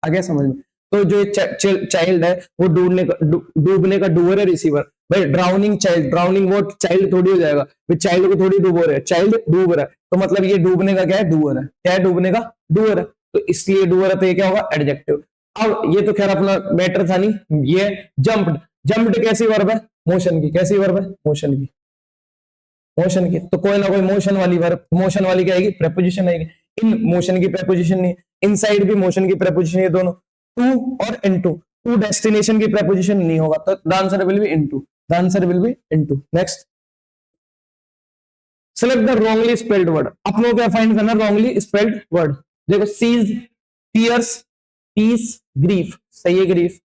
आगे समझ में। तो जो चाइल्ड है वो डूबने का डूअर है, रिसीवर। भाई ड्राउनिंग चाइल्ड, ड्राउनिंग वो चाइल्ड थोड़ी हो जाएगा, चाइल्ड को थोड़ी डूबो रहे, चाइल्ड डूब रहा है, तो मतलब ये डूबने का क्या है, डूअर है। क्या है, डूबने का डूअर है, तो इसलिए डूअर है, तो ये क्या होगा, एडजेक्टिव। अब ये तो खैर अपना मैटर था नहीं, ये जंप्ड। जंप्ड कैसी वर्ब है, मोशन की। कैसी वर्ब है, मोशन की, मोशन की। तो कोई ना कोई मोशन वाली वर्ब, मोशन वाली क्या आएगी, प्रेपोजिशन आएगी। इन मोशन की प्रेपोजिशन नहीं, इनसाइड भी मोशन की प्रेपोजिशन, ये दोनों। टू और इनटू, टू डेस्टिनेशन की प्रेपोजिशन नहीं होगा, तो the answer will B into. The answer will B into. Next, select the wrongly spelled word. अपनों क्या फाइंड करना, रॉन्गली स्पेल्ड वर्ड। देखो सीज, पियर्स, पीस, ग्रीफ, सही है, ग्रीफ।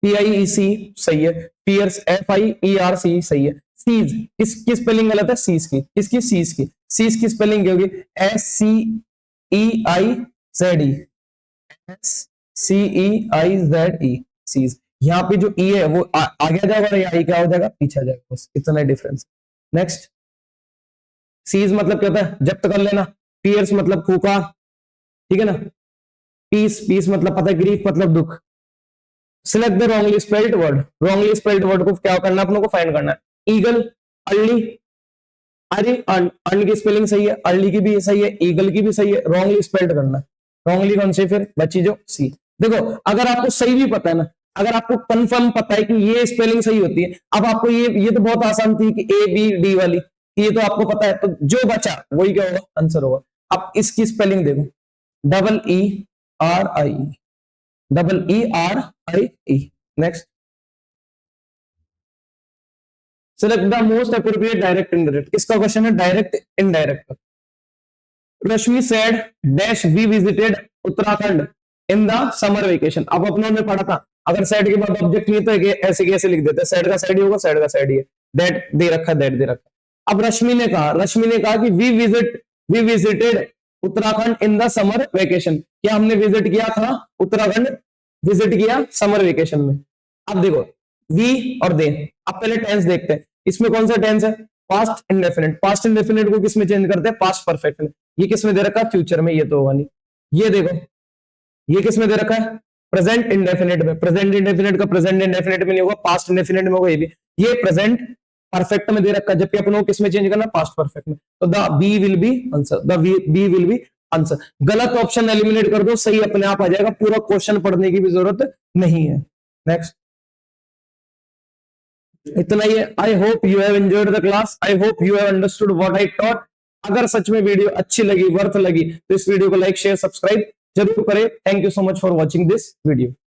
PIEC सही है, पियर्स FIERC सही है। सीज, किसकी स्पेलिंग गलत है, सीज की। किसकी, सीज की। सीज की स्पेलिंग क्या होगी, SCEIZE, SCEIZE, सीज। यहाँ पे जो ई है वो आगे जाएगा और यहाँ क्या हो जाएगा, पीछे जाएगा, बस इतना डिफरेंस। नेक्स्ट, सीज मतलब क्या होता है, जब्त कर लेना। पियर्स मतलब फूका, ठीक है ना। पीस, पीस मतलब पता है, ग्रीफ मतलब दुख। Select the wrongly spelled word. Wrongly spelled word को क्या करना है, अपनों को फाइंड करना है। ईगल, अर्ली, अरे अर्न की स्पेलिंग सही है, अर्ली की भी सही है, ईगल की भी सही है, रॉन्गली स्पेल्ड करना है। रॉन्गली कौन सी, फिर बची जो सी। देखो अगर आपको सही भी पता है ना, अगर आपको कंफर्म पता है कि ये स्पेलिंग सही होती है, अब आपको ये तो बहुत आसान थी कि ABD वाली, ये तो आपको पता है, तो जो बचा वही क्या होगा, आंसर होगा। अब इसकी स्पेलिंग देखो, EERIE, EERIE। Next, select the most appropriate direct indirect. इसका क्वेश्चन है direct indirect. Rashmi said dash we visited Uttarakhand in the summer vacation. अब अपनों ने पढ़ा था, अगर सेड के बाद ऑब्जेक्ट नहीं तो ऐसे कैसे लिख देते, सेड का साइड ही होगा, सेड का साइड ही है, दैट दे रखा, दैट दे रखा। अब रश्मि ने कहा कि we visited Uttarakhand in the summer vacation. क्या हमने विजिट किया था उत्तराखंड, विजिट किया समर वेकेशन में। अब देखो वी और दे, अब पहले टेंस देखते हैं, इसमें कौन सा टेंस है, पास्ट इंडेफिनिट। पास्ट इंडेफिनिट को किसमें चेंज करते हैं, पास्ट परफेक्ट में। ये किसमें दे रखा है, फ्यूचर में, ये तो होगा नहीं। ये देखो ये किसमें दे रखा है, प्रेजेंट इंडेफिनिट में। प्रेजेंट इंडेफिनिट का प्रेजेंट इंडेफिनिट में नहीं होगा, पास्ट इंडेफिनिट में होगा। ये प्रेजेंट परफेक्ट में दे रखा है, जबकि अपन को किसमें चेंज करना, पास्ट परफेक्ट में। तो the B will be answer, the B will be answer. गलत ऑप्शन एलिमिनेट कर दो, सही अपने आप आ जाएगा, पूरा क्वेश्चन पढ़ने की भी जरूरत नहीं है। नेक्स्ट, इतना ही है। I hope you have enjoyed the class, I hope you have understood what I taught. अगर सच में वीडियो अच्छी लगी, वर्थ लगी, तो इस वीडियो को लाइक, शेयर, सब्सक्राइब जरूर करें। Thank you so much for watching this video.